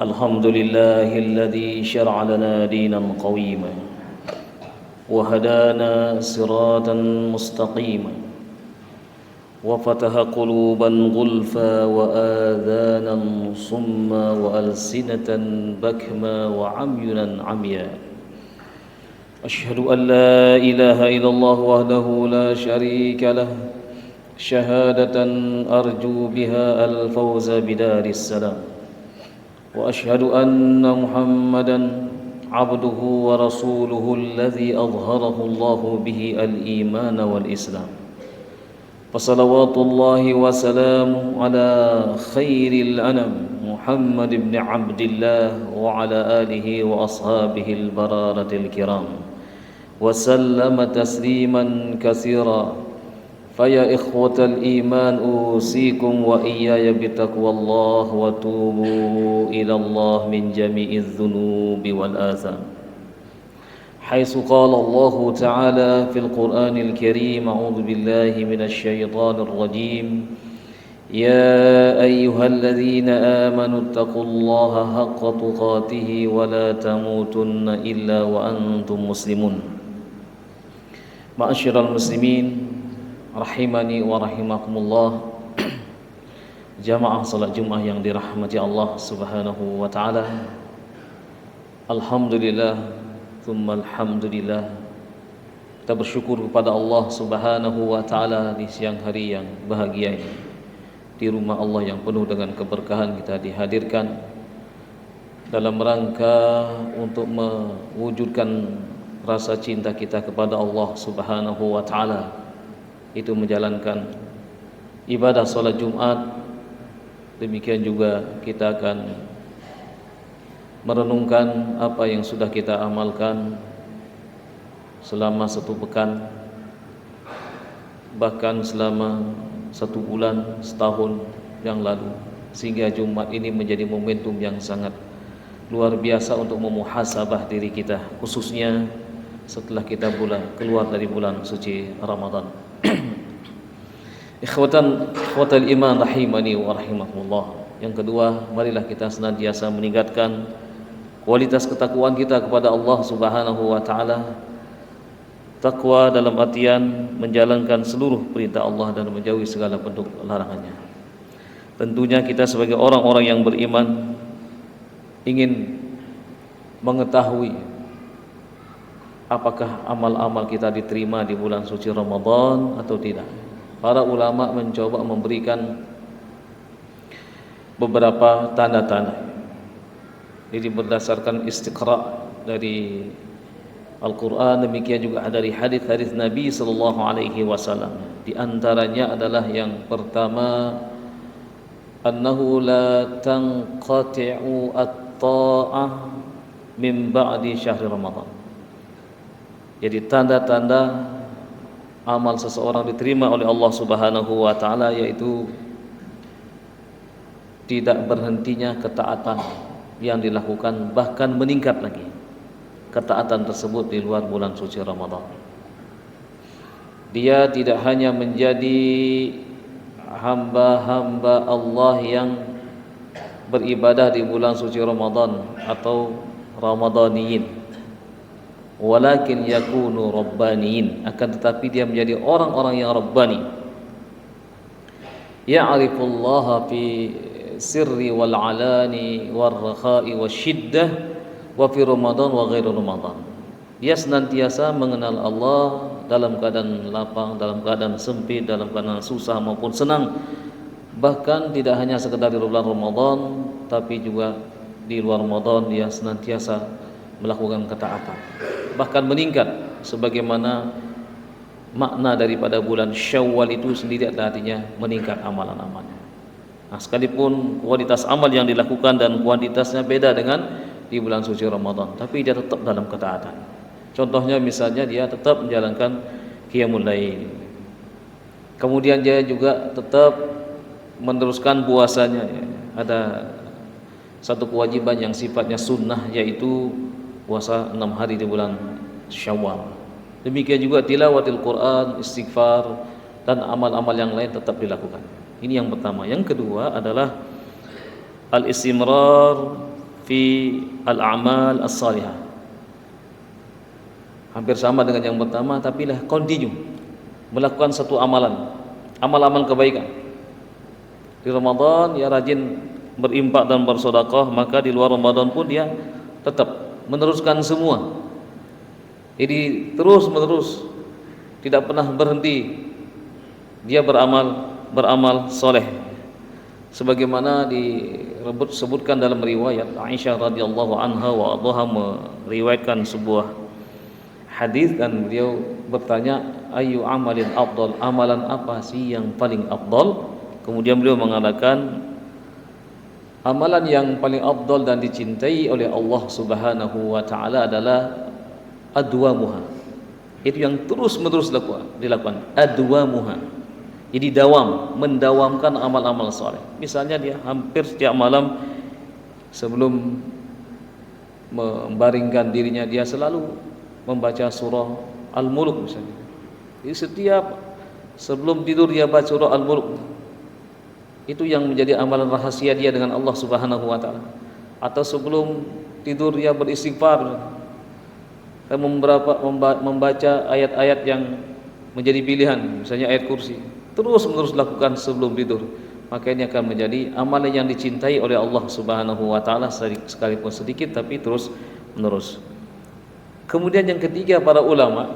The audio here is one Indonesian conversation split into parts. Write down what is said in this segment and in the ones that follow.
الحمد لله الذي شرع لنا دينا قويما وهدانا صراطا مستقيما وفتح قلوبا غلفا وآذانا صما وألسنة بكما وعمينا عميا أشهد أن لا إله إلا الله وحده لا شريك له شهادة أرجو بها الفوز بدار السلام وأشهد أن محمدا عبده ورسوله الذي أظهره الله به الإيمان والإسلام فصلوات الله وسلامه على خير الأنام محمد بن عبد الله وعلى آله وأصحابه البرارة الكرام وسلم تسليما كثيرا فيا إخوة الإيمان أوصيكم وإياي بتقوى الله وتوبوا إلى الله من جميع الذنوب والآثام حيث قال الله تعالى في القرآن الكريم أعوذ بالله من الشيطان الرجيم يا أيها الذين آمنوا اتقوا الله حق تقاته ولا تموتن إلا وأنتم مسلمون معاشر المسلمين rahimani wa rahimakumullah, jamaah salat Jumat yang dirahmati Allah Subhanahu wa taala. Alhamdulillah tsumma alhamdulillah, kita bersyukur kepada Allah Subhanahu wa taala di siang hari yang bahagia ini. Di rumah Allah yang penuh dengan keberkahan kita dihadirkan dalam rangka untuk mewujudkan rasa cinta kita kepada Allah Subhanahu wa taala, itu menjalankan ibadah salat Jumat. Demikian juga kita akan merenungkan apa yang sudah kita amalkan selama satu pekan, bahkan selama satu bulan, setahun yang lalu, sehingga Jumat ini menjadi momentum yang sangat luar biasa untuk memuhasabah diri kita, khususnya setelah kita keluar dari bulan suci Ramadan. Ikhwatal iman rahimani wa rahimakumullah. Yang kedua, marilah kita senantiasa meningkatkan kualitas ketakwaan kita kepada Allah Subhanahu wa taala. Takwa dalam artian menjalankan seluruh perintah Allah dan menjauhi segala bentuk larangannya. Tentunya kita sebagai orang-orang yang beriman ingin mengetahui apakah amal-amal kita diterima di bulan suci Ramadan atau tidak. Para ulama mencoba memberikan beberapa tanda-tanda. Jadi berdasarkan istiqra dari Al-Quran, demikian juga dari hadis-hadis Nabi sallallahu alaihi wasallam. Di antaranya adalah yang pertama, annahu la tanqati'u at-ta'ah min ba'di syahri Ramadan. Jadi tanda-tanda amal seseorang diterima oleh Allah Subhanahu wa taala yaitu tidak berhentinya ketaatan yang dilakukan, bahkan meningkat lagi ketaatan tersebut di luar bulan suci Ramadan. Dia tidak hanya menjadi hamba-hamba Allah yang beribadah di bulan suci Ramadan atau Ramadaniyin, walakin yakunu rabbaniin, akan tetapi dia menjadi orang-orang yang rabbani. Ya'rifullaha fi sirri wal alani war rakha'i wasyiddah wa fi Ramadan wa ghairu Ramadan. Dia senantiasa mengenal Allah dalam keadaan lapang, dalam keadaan sempit, dalam keadaan susah maupun senang. Bahkan tidak hanya sekedar di bulan Ramadan, tapi juga di luar Ramadan dia senantiasa melakukan ketaatan, bahkan meningkat, sebagaimana makna daripada bulan Syawal itu sendiri adalah artinya meningkat amalan-amalnya. Nah, sekalipun kualitas amal yang dilakukan dan kuantitasnya beda dengan di bulan suci Ramadan, tapi dia tetap dalam ketaatan. Contohnya misalnya dia tetap menjalankan qiyamul lail, kemudian dia juga tetap meneruskan puasanya. Ada satu kewajiban yang sifatnya sunnah, yaitu puasa 6 hari di bulan Syawal. Demikian juga tilawatil Quran, istighfar, dan amal-amal yang lain tetap dilakukan. Ini yang pertama. Yang kedua adalah al-istimrar fi al-a'mal as-salihah. Hampir sama dengan yang pertama, tapi lah continue melakukan satu amalan, amal-amal kebaikan. Di Ramadan dia rajin berimpak dan bersedekah, maka di luar Ramadan pun dia tetap meneruskan semua. Jadi terus-menerus, tidak pernah berhenti dia beramal soleh, sebagaimana disebutkan dalam riwayat Aisyah radhiyallahu anha wa adhaha meriwayatkan sebuah hadis, dan beliau bertanya, ayu amalin afdal, amalan apa sih yang paling afdal? Kemudian beliau mengatakan, amalan yang paling afdal dan dicintai oleh Allah Subhanahu wa taala adalah adwamuha. Itu yang terus-menerus dilakukan, adwamuha. Jadi mendawamkan amal-amal saleh. Misalnya dia hampir setiap malam sebelum membaringkan dirinya dia selalu membaca surah Al-Mulk misalnya. Jadi setiap sebelum tidur dia baca surah Al-Mulk. Itu yang menjadi amalan rahasia dia dengan Allah Subhanahu wa taala. Atau sebelum tidur dia beristighfar dan membaca ayat-ayat yang menjadi pilihan, misalnya ayat kursi. Terus menerus lakukan sebelum tidur, maka ini akan menjadi amalan yang dicintai oleh Allah Subhanahu wa taala, sekalipun sedikit tapi terus menerus. Kemudian yang ketiga, para ulama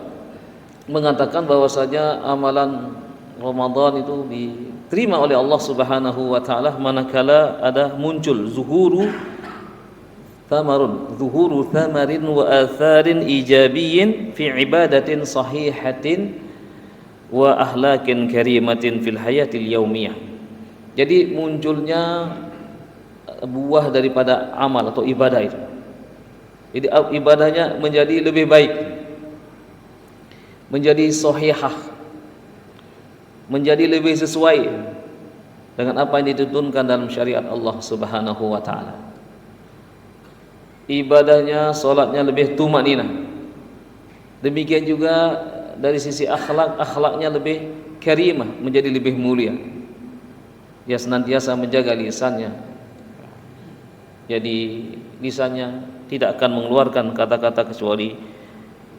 mengatakan bahwasanya amalan Ramadan itu diterima oleh Allah Subhanahu wa taala manakala ada muncul zuhuru thamarin wa atharin ijabiyyin fi ibadatin sahihatin wa ahlakin karimatin fil hayatil yaumiyah. Jadi munculnya buah daripada amal atau ibadah itu. Jadi ibadahnya menjadi lebih baik, menjadi sahihah, menjadi lebih sesuai dengan apa yang dituntunkan dalam syariat Allah Subhanahu wa taala. Ibadahnya, salatnya lebih tumaninah. Demikian juga dari sisi akhlaknya lebih karimah, menjadi lebih mulia. Dia senantiasa menjaga lisannya. Jadi lisannya tidak akan mengeluarkan kata-kata kecuali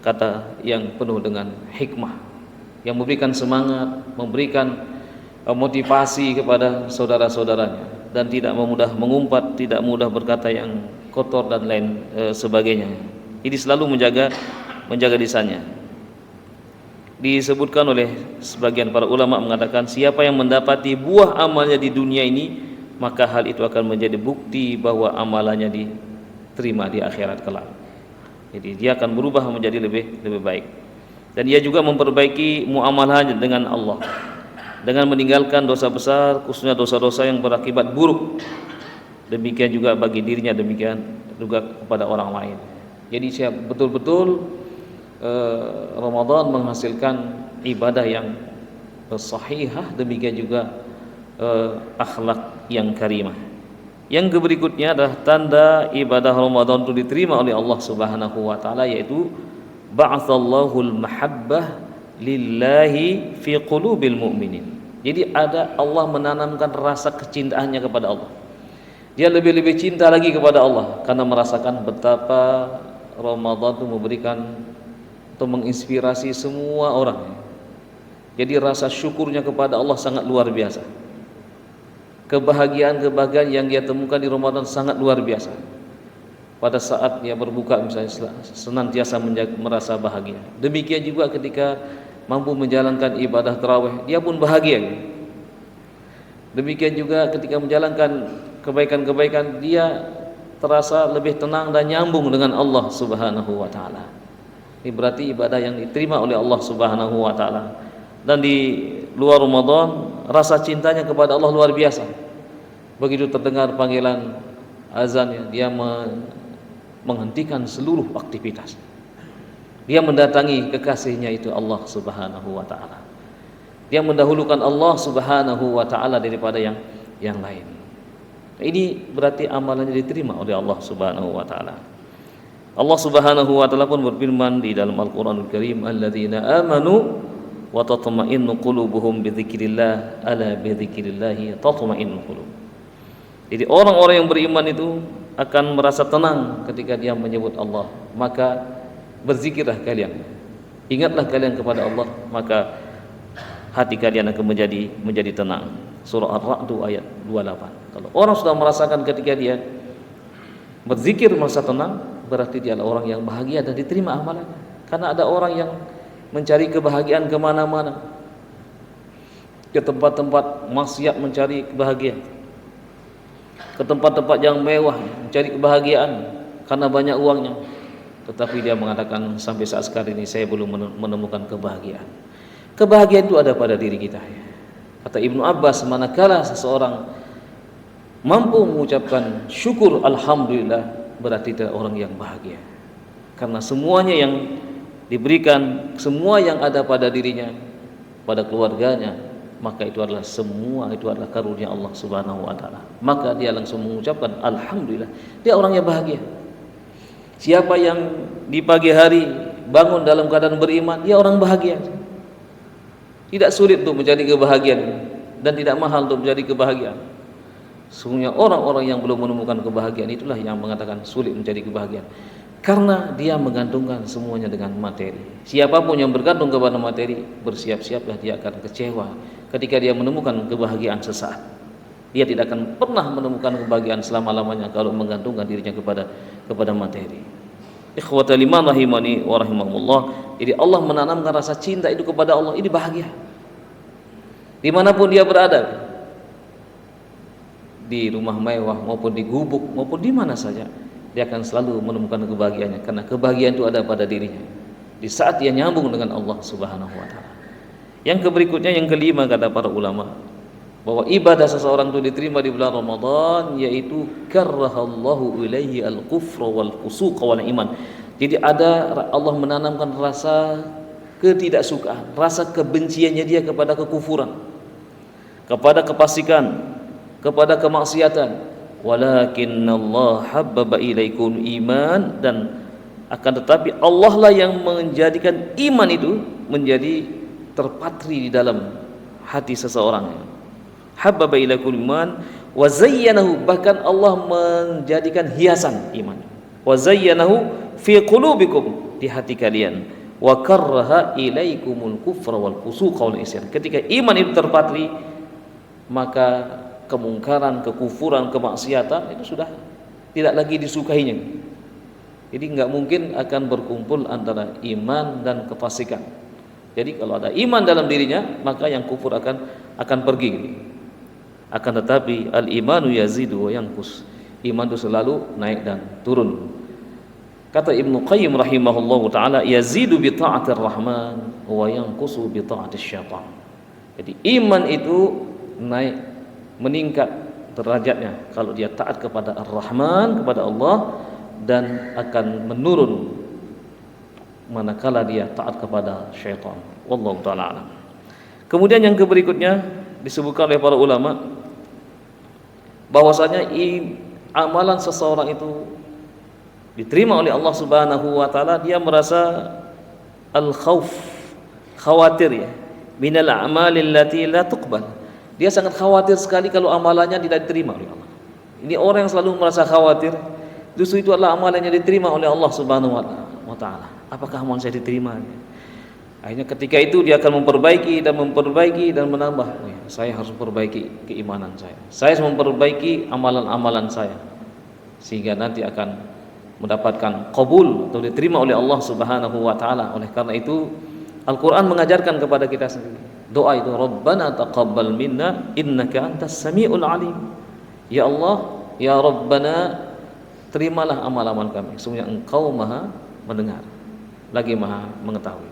kata yang penuh dengan hikmah, yang memberikan semangat, memberikan motivasi kepada saudara-saudaranya, dan tidak mudah mengumpat, tidak mudah berkata yang kotor dan lain sebagainya. Jadi selalu menjaga lisannya. Disebutkan oleh sebagian para ulama mengatakan, siapa yang mendapati buah amalnya di dunia ini, maka hal itu akan menjadi bukti bahwa amalannya diterima di akhirat kelak. Jadi dia akan berubah menjadi lebih baik. Dan dia juga memperbaiki muamalahnya dengan Allah dengan meninggalkan dosa besar, khususnya dosa-dosa yang berakibat buruk. Demikian juga bagi dirinya, demikian juga kepada orang lain. Jadi saya betul-betul Ramadan menghasilkan ibadah yang sahihah, demikian juga akhlak yang karimah. Yang berikutnya adalah tanda ibadah Ramadan itu diterima oleh Allah Subhanahu wa taala, yaitu ba'athallahul mahabbah lillahi fi qulubil mu'minin. Jadi ada Allah menanamkan rasa kecintaannya kepada Allah. Dia lebih cinta lagi kepada Allah karena merasakan betapa Ramadan itu memberikan atau menginspirasi semua orang. Jadi rasa syukurnya kepada Allah sangat luar biasa. Kebahagiaan yang dia temukan di Ramadan sangat luar biasa. Pada saat dia berbuka misalnya, senantiasa merasa bahagia. Demikian juga ketika mampu menjalankan ibadah tarawih, dia pun bahagia. Demikian juga ketika menjalankan kebaikan-kebaikan, dia terasa lebih tenang dan nyambung dengan Allah Subhanahu wa taala. Ini berarti ibadah yang diterima oleh Allah Subhanahu wa taala. Dan di luar Ramadan, rasa cintanya kepada Allah luar biasa. Begitu terdengar panggilan azan, dia menghentikan seluruh aktivitas. Dia mendatangi kekasihnya, itu Allah Subhanahu wa taala. Dia mendahulukan Allah Subhanahu wa taala daripada yang lain. Ini berarti amalannya diterima oleh Allah Subhanahu wa taala. Allah Subhanahu wa taala pun berfirman di dalam Al-Qur'anul Karim, alladzina amanu wa tatma'innu qulubuhum bidzikrillah, ala bidzikrillah tatma'innul qulub. Jadi orang-orang yang beriman itu akan merasa tenang ketika dia menyebut Allah, maka berzikirlah kalian, ingatlah kalian kepada Allah, maka hati kalian akan menjadi tenang. Surah Ar-Ra'd ayat 28. Kalau orang sudah merasakan ketika dia berzikir merasa tenang, berarti dia adalah orang yang bahagia dan diterima amalannya. Karena ada orang yang mencari kebahagiaan kemana-mana, ke tempat-tempat maksiat mencari kebahagiaan, ke tempat-tempat yang mewah mencari kebahagiaan karena banyak uangnya, tetapi dia mengatakan sampai saat sekarang ini saya belum menemukan kebahagiaan. Kebahagiaan itu ada pada diri kita. Kata Ibnu Abbas, manakala seseorang mampu mengucapkan syukur alhamdulillah, berarti dia orang yang bahagia. Karena semuanya yang diberikan, semua yang ada pada dirinya, pada keluarganya, maka itu adalah semua itu adalah karunia Allah Subhanahu wa taala. Maka dia langsung mengucapkan alhamdulillah. Dia orang yang bahagia. Siapa yang di pagi hari bangun dalam keadaan beriman, dia orang bahagia. Tidak sulit untuk mencari kebahagiaan dan tidak mahal untuk mencari kebahagiaan. Sesungguhnya orang-orang yang belum menemukan kebahagiaan itulah yang mengatakan sulit mencari kebahagiaan, karena dia menggantungkan semuanya dengan materi. Siapapun yang bergantung kepada materi, bersiap-siaplah dia akan kecewa ketika dia menemukan kebahagiaan sesaat. Dia tidak akan pernah menemukan kebahagiaan selama-lamanya kalau menggantungkan dirinya kepada materi. Ikhwatal iman rahimani wa rahimakumullah. Jadi Allah menanamkan rasa cinta itu kepada Allah, ini bahagia. Dimanapun dia berada, di rumah mewah maupun di gubuk maupun di mana saja, dia akan selalu menemukan kebahagiaannya, karena kebahagiaan itu ada pada dirinya di saat dia nyambung dengan Allah Subhanahu wa taala. Yang berikutnya, yang kelima, kata para ulama, bahwa ibadah seseorang itu diterima di bulan Ramadan, yaitu karrahallahu ilaihi al-kufra wal fusuq wal iman. Jadi Allah menanamkan rasa ketidaksukaan, rasa kebenciannya dia kepada kekufuran, kepada kefasikan, kepada kemaksiatan. Walakinnallaha habbaba ilaikum iman, dan akan tetapi Allah lah yang menjadikan iman itu menjadi terpatri di dalam hati seseorang. Habbaba ilaikum iman wa zayyanahu, bahkan Allah menjadikan hiasan iman. Wa zayyanahu fi qulubikum, di hati kalian. Wa karraha ilaikumul kufra wal fusuqa wal isyan. Ketika iman itu terpatri, maka kemungkaran, kekufuran, kemaksiatan itu sudah tidak lagi disukainya. Jadi enggak mungkin akan berkumpul antara iman dan kefasikan. Jadi kalau ada iman dalam dirinya, maka yang kufur akan pergi. Akan tetapi al-imanu yazidu wa yanqus. Iman itu selalu naik dan turun. Kata Ibnu Qayyim rahimahullahu taala, yazidu bi ta'atir rahman wa yanqusu bi ta'atis syaitan. Jadi iman itu naik, meningkat derajatnya kalau dia taat kepada Ar-Rahman, kepada Allah, dan akan menurun manakala dia taat kepada syaitan. Wallahu taala alam. Kemudian yang berikutnya disebutkan oleh para ulama bahwasanya amalan seseorang itu diterima oleh Allah Subhanahu wa taala, dia merasa al-khauf, khawatir ya, minal a'malil lati la tuqbal. Dia sangat khawatir sekali kalau amalannya tidak diterima oleh Allah. Ini orang yang selalu merasa khawatir, justru itu adalah amalan yang diterima oleh Allah Subhanahu wa taala. Apakah amalan saya diterima? Akhirnya ketika itu dia akan memperbaiki dan menambah. Saya harus memperbaiki keimanan saya. Saya harus memperbaiki amalan-amalan saya, sehingga nanti akan mendapatkan qabul atau diterima oleh Allah Subhanahu wa taala. Oleh karena itu Al-Qur'an mengajarkan kepada kita sendiri doa itu, Rabbana taqabbal minna innaka antas samiul alim. Ya Allah, ya Rabbana, terimalah amal-amal kami, sesungguhnya Engkau Maha mendengar lagi Maha mengetahui.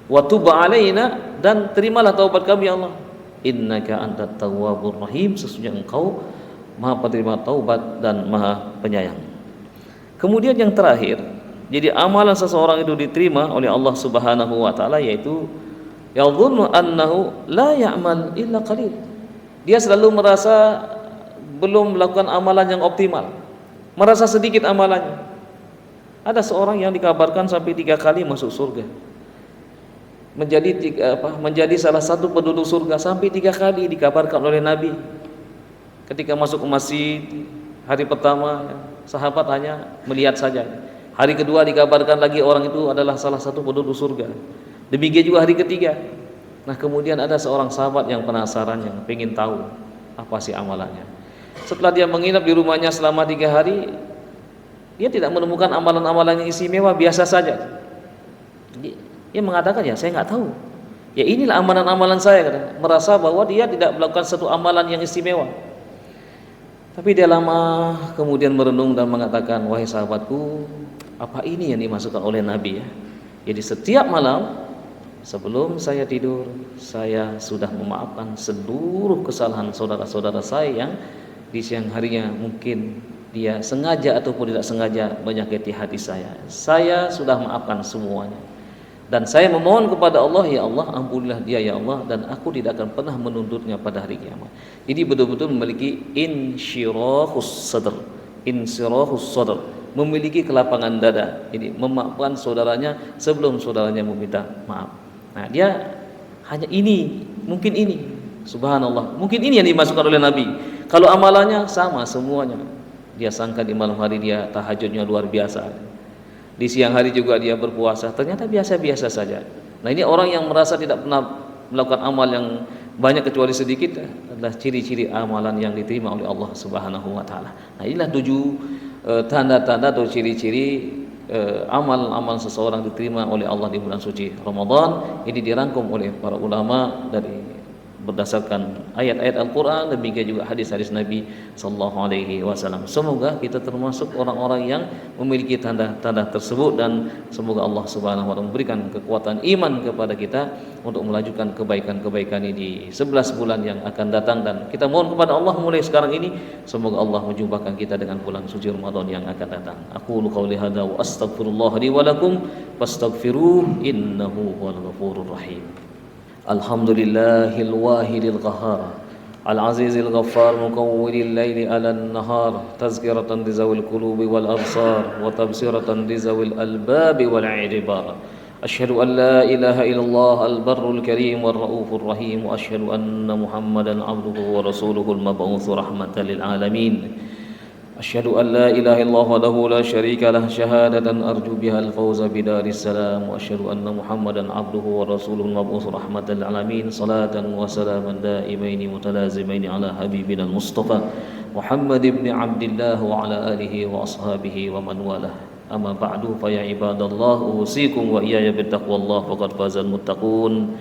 Wa tub alaina, dan terimalah taubat kami ya Allah, innaka antat tawwabur rahim, sesungguhnya Engkau Maha penerima taubat dan Maha penyayang. Kemudian yang terakhir, jadi amalan seseorang itu diterima oleh Allah Subhanahu wa taala, yaitu yadhunnu annahu la ya'mal illa qalil. Dia selalu merasa belum melakukan amalan yang optimal, merasa sedikit amalannya. Ada seorang yang dikabarkan sampai 3 kali masuk surga, menjadi salah satu penduduk surga sampai 3 kali dikabarkan oleh Nabi. Ketika masuk ke masjid hari pertama, sahabat hanya melihat saja. Hari kedua dikabarkan lagi orang itu adalah salah satu penduduk surga. Demikian juga hari ketiga. Nah kemudian ada seorang sahabat yang penasaran, yang ingin tahu apa sih amalannya. Setelah dia menginap di rumahnya selama 3 hari, dia tidak menemukan amalan-amalan yang istimewa, biasa saja. Dia mengatakan, ya saya nggak tahu. Ya inilah amalan-amalan saya, kata. Merasa bahwa dia tidak melakukan satu amalan yang istimewa. Tapi dia lama kemudian merenung dan mengatakan, wahai sahabatku, apa ini yang dimasukkan oleh Nabi ya? Jadi setiap malam sebelum saya tidur, saya sudah memaafkan seluruh kesalahan saudara-saudara saya yang di siang harinya mungkin dia sengaja ataupun tidak sengaja menyakiti hati saya. Saya sudah maafkan semuanya. Dan saya memohon kepada Allah, ya Allah ampunilah dia ya Allah, dan aku tidak akan pernah menuntutnya pada hari kiamat. Jadi betul-betul memiliki insyirahus sadr, memiliki kelapangan dada. Jadi memaafkan saudaranya sebelum saudaranya meminta maaf. Nah, dia hanya ini, mungkin ini. Subhanallah, mungkin ini yang dimasukkan oleh Nabi. Kalau amalannya sama semuanya. Dia sangka di malam hari dia tahajudnya luar biasa. Di siang hari juga dia berpuasa, ternyata biasa-biasa saja. Nah ini orang yang merasa tidak pernah melakukan amal yang banyak kecuali sedikit adalah ciri-ciri amalan yang diterima oleh Allah Subhanahu wa taala. Nah inilah 7 tanda-tanda atau ciri-ciri amal-amal seseorang diterima oleh Allah di bulan suci Ramadan. Ini dirangkum oleh para ulama dari berdasarkan ayat-ayat Al-Quran, demikian juga hadis-hadis Nabi Sallallahu Alaihi Wasallam. Semoga kita termasuk orang-orang yang memiliki tanda-tanda tersebut, dan semoga Allah Subhanahu Wa Taala memberikan kekuatan iman kepada kita untuk melanjutkan kebaikan-kebaikan ini di 11 bulan yang akan datang. Dan kita mohon kepada Allah mulai sekarang ini, semoga Allah menjumpakan kita dengan bulan suci Ramadan yang akan datang. Aku qouli hadza wa astaghfirullah li wa lakum fastaghfiruhu innahu huwal ghafurur rahim. Alhamdulillahil wahidil qahhar al-azizil ghaffar mukawwilil laili 'alan nahar tazkiratan lizawil qulubi wal absar wa tabsiratan lizawil albabi wal 'ibar. Asyhadu an la ilaha illallah al-barrul karim war raufur rahim wa asyhadu anna Muhammadan 'abduhu wa rasuluhul mab'uts rahmatan lil alamin. Asyhadu an la ilaha illallah wahdahu la syarika lah syahadatan arju bihal fawza bidaris salam wa asyhadu anna Muhammadan 'abduhu wa rasuluhul mab'uts rahmatan lil alamin. Salatan wa salaman daimaini mutalazimaini ala habibina al-mustafa Muhammad ibn Abdillah wa ala alihi wa ashabihi wa man walah. Amma ba'du, fa ya ibadallah usikum wa iyaya bittaqwallah faqad fazal muttaqun.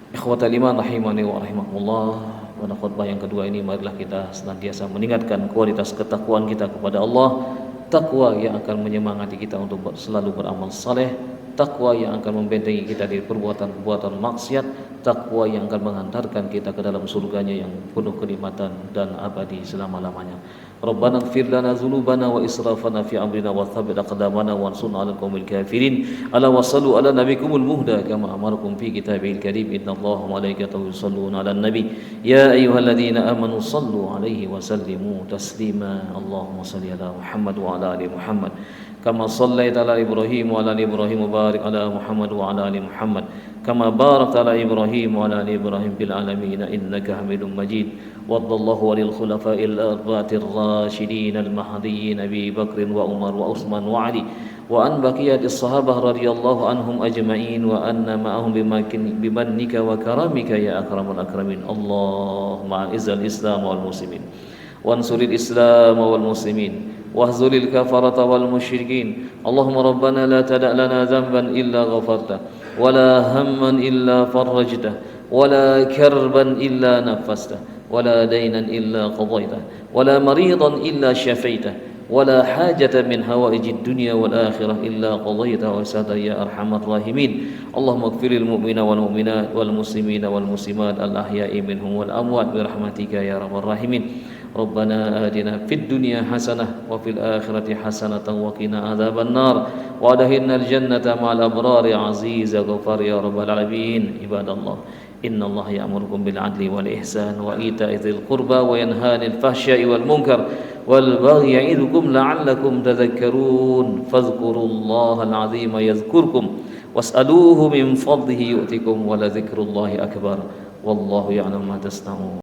Ikhwatal iman rahimani wa rahimakumullah. Pada khutbah yang kedua ini, marilah kita senantiasa meningkatkan kualitas ketakwaan kita kepada Allah. Takwa yang akan menyemangati kita untuk selalu beramal saleh, takwa yang akan membentengi kita dari perbuatan-perbuatan maksiat, takwa yang akan menghantarkan kita ke dalam surganya yang penuh kenikmatan dan abadi selama-lamanya. Rabbana ighfir lana dzunubana wa israfana fi amrina wa tsabbit aqdamana wansurna 'alal qaumil kafirin. Ala wasallu ala nabikumul muhda kama amarakum fi kitabil karim. Innallaha wa malaikatahu yusholluna 'alan nabi ya ayyuhalladzina amanu shallu 'alaihi wa sallimu taslima. Allahumma shalli ala Muhammad wa ala ali Muhammad kama shallaita ala Ibrahim wa ala ali Ibrahim wa barik ala Muhammad wa ala ali Muhammad kama barakta ala Ibrahim wa ala ali Ibrahim bil alamin innaka Hamidum Majid. Wadallahu walil khulafa'il arba'atir rasyidin al-mahdiyyin Abi Bakr wa Umar wa Utsman wa Ali wa an baqiyatis sahabah radhiyallahu anhum ajma'in wa anna ma'ahum bimannika wa karamika ya akramul akramin. Allahumma izzil Islam wal muslimin wansuril Islam wal muslimin wahzulil kafarata wal musyrikin. Allahumma rabbana la tada' lana dhanban illa ghafarta wa la hamman illa farajta wa la karban illa nafasta ولا دينا إلا قضيته ولا مريضا إلا شفيته ولا حاجة من حوائج الدنيا والآخرة إلا قضيتها ويسرتها يا أرحم الراحمين. اللهم اغفر للمؤمنين والمؤمنات والمسلمين والمسلمات الأحياء منهم والأموات برحمتك يا رب الراحمين. ربنا آتنا في الدنيا حسنة وفي الآخرة حسنة وقنا عذاب النار وأدخلنا الجنة مع الأبرار عزيز غفار يا رب العالمين. عباد الله إن الله يأمركم بالعدل والإحسان وإيتاء ذي القربى وينهى عن الفحشاء والمنكر والبغي يعظكم لعلكم تذكرون. فاذكروا الله العظيم يذكركم واسألوه من فضله يؤتكم ولذكر الله أكبر والله يعلم ما تصنعون.